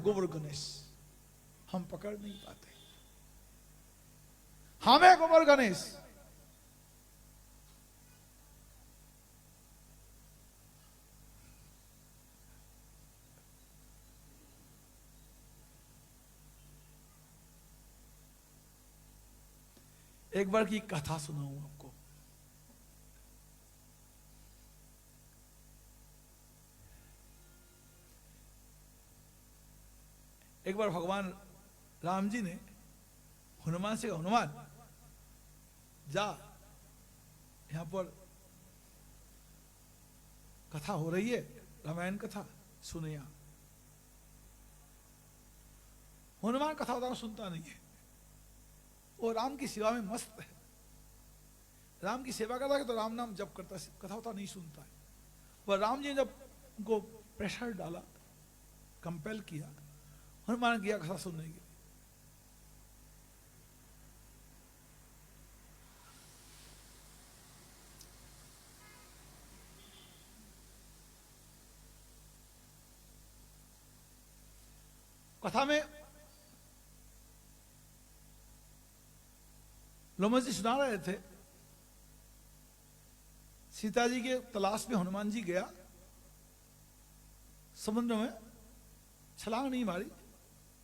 गोबर गणेश, हम पकड़ नहीं पाते। हम है गोबर गणेश। एक बार की कथा सुनाऊं आपको। एक बार भगवान राम जी ने हनुमान से कहा, हनुमान जा, यहां पर कथा हो रही है, रामायण कथा, सुने यहां। हनुमान कथा होता सुनता नहीं है, वो राम की सेवा में मस्त है। राम की सेवा करता है तो राम नाम जप करता है, कथा होता नहीं सुनता है। वह राम जी ने जब उनको प्रेशर डाला, कंपेल किया, हनुमान गया कथा सुनने के लिए। कथा में लोमस जी सुना रहे थे, सीता जी के तलाश में हनुमान जी गया, समुद्र में छलांग नहीं मारी,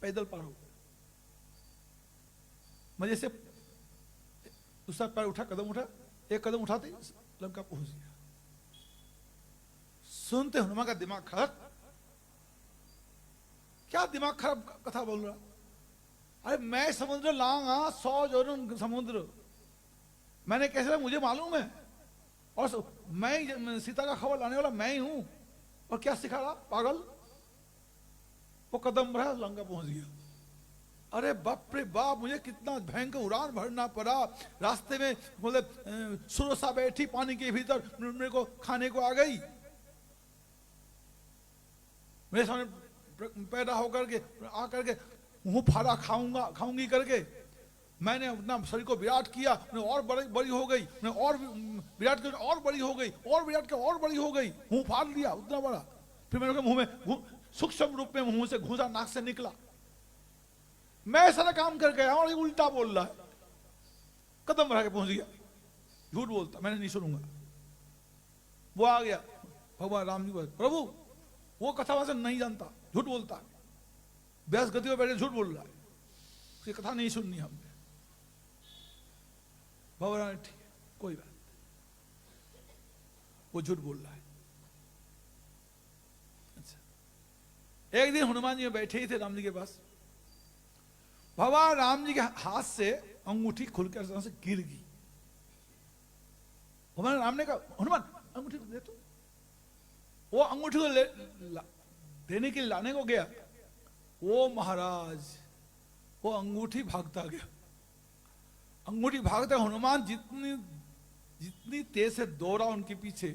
पैदल पार हो गया। मजे से दूसरा पैर उठा, कदम उठा, एक कदम उठाते लंका पहुंच गया। सुनते हनुमान का दिमाग खराब, क्या दिमाग खराब कथा बोल रहा। अरे मैं समुद्र लांगा 100 जोरन समुद्र, मैंने कैसे, मुझे मालूम है, और मैं सीता का खबर लाने वाला मैं ही हूं, और क्या सिखा रहा पागल। वो कदम बढ़ा, लंका पहुंच गया। अरे बाप रे बाप, मुझे कितना भयंकर उड़ान भरना पड़ा, रास्ते में मतलब सुरसा बैठी पानी के भीतर, मेरे को खाने को आ गई, मेरे सामने पैदा होकर के आकर के मुंह फाड़ा खाऊंगी करके मैंने अपना शरीर को विराट किया, और बड़ी हो गई, और विराट की और बड़ी हो गई, और विराट की और बड़ी हो गई, मुंह फाड़ लिया उतना बड़ा। फिर मेरे मुंह में सूक्ष्म रूप में मुंह से घुसा, नाक से निकला। मैं सारा काम कर गया और ये उल्टा बोल रहा है, कदम बढ़ा के पहुंच गया। झूठ बोलता, मैंने नहीं सुनूंगा। वो आ गया, भगवान राम जी बोले, प्रभु वो कथा वहां से नहीं जानता, झूठ बोलता है, व्यास गति में बैठे झूठ बोल रहा है, उसकी कथा नहीं सुननी हमने। भगवान ठीक है, कोई बात, वो झूठ बोल रहा है। अच्छा, एक दिन हनुमान जी बैठे ही थे राम जी के पास, भगवान राम जी के हाथ से अंगूठी खुलकर से गिर गई। भगवान राम ने कहा, हनुमान अंगूठी दे तू। वो अंगूठी को देने के लिए लाने को गया, वो महाराज वो अंगूठी भागता गया। अंगूठी भागता, हनुमान जितनी तेज से दौड़ा उनके पीछे,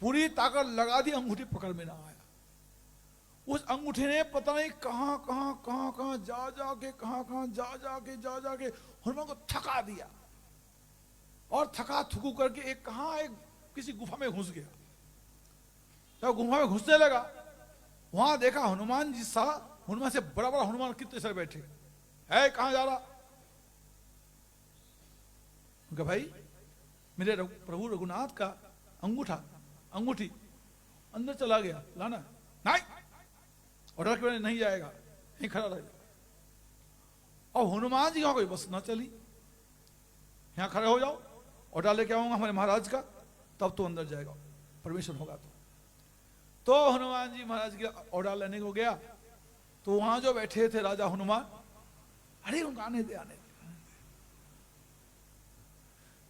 पूरी ताकत लगा दी, अंगूठी पकड़ में ना आया। उस अंगूठी ने पता नहीं कहां जा जाके हनुमान को थका दिया, और थका थुकू करके एक किसी गुफा में घुस गया। जब गुफा में घुसने लगा, वहां देखा हनुमान जी सा, हनुमान से बड़ा बड़ा हनुमान कितने सारे बैठे है, कहां जा रहा। उनका भाई मेरे प्रभु रघुनाथ का अंगूठी अंदर चला गया, लाना नहीं, ऑर्डर के नहीं जाएगा, नहीं खड़ा रहेगा। और हनुमान जी कोई बस ना चली, यहां खड़े हो जाओ, ऑर्डर लेके आऊंगा हमारे महाराज का, तब तो अंदर जाएगा, परमिशन होगा तो हनुमान जी महाराज के ऑर्डर लेने को गया, तो वहां जो बैठे थे राजा हनुमान, अरे उनको आने दे।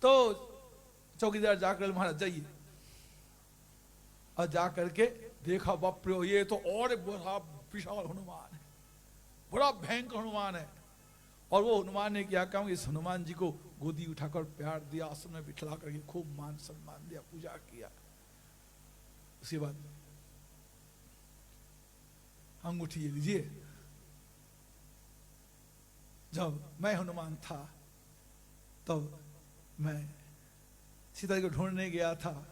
तो चौकीदार जाकर, महाराज जाइए, और जाकर के देखा, बाप रे ये तो और बड़ा विशाल हनुमान है, बड़ा भयंकर हनुमान है। और वो हनुमान ने क्या काम, इस हनुमान जी को गोदी उठाकर प्यार दिया, आसन में बिठला करके खूब मान सम्मान दिया, पूजा किया। उसके बाद अंगूठी ये लीजिए, जब मैं हनुमान था तब मैं सीता जी को ढूंढने गया था,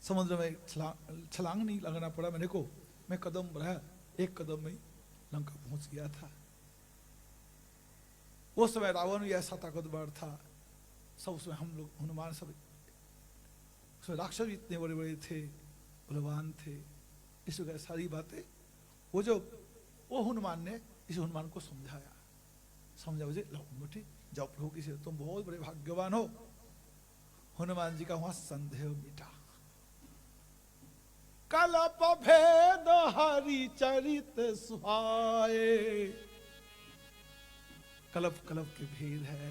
समुद्र में छलांग नहीं लगना पड़ा मेरे को, मैं कदम बढ़ाया, एक कदम में ही लंका पहुंच गया था। उस समय रावण भी ऐसा ताकतवर था, सब उसमें हम लोग हनुमान सब, उसमें राक्षस भी इतने बड़े बड़े थे, बलवान थे। इस वगैरह सारी बातें वो हनुमान ने इस हनुमान को समझाया, समझा मुझे बेटे जाओ प्रभु की सेवा, तुम बहुत बड़े भाग्यवान हो। हनुमान जी का वहां संदेह मिटा। कलप भेद हरि चरित सुहाए। कलप कलप के भेद है,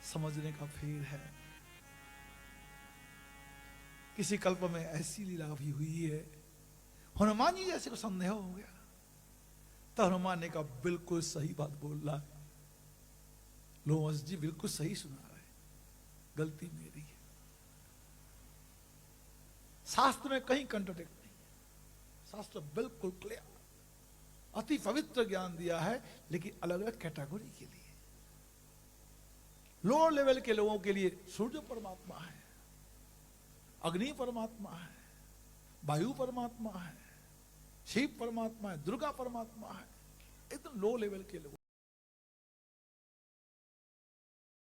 समझने का भेद है। किसी कल्प में ऐसी लीला भी हुई है, हनुमान जी जैसे को संदेह हो गया, तो हनुमान ने कहा बिल्कुल सही बात बोल रहा है, लोमस जी बिल्कुल सही सुना रहे, गलती मेरी है। शास्त्र में कहीं कंट्राडिक्ट नहीं है, शास्त्र बिल्कुल क्लियर, अति पवित्र ज्ञान दिया है, लेकिन अलग अलग कैटेगरी के लिए। लोअर लेवल के लोगों के लिए सूर्य परमात्मा है, अग्नि परमात्मा है, वायु परमात्मा है, शिव परमात्मा है, दुर्गा परमात्मा है। एकदम लो लेवल के लोग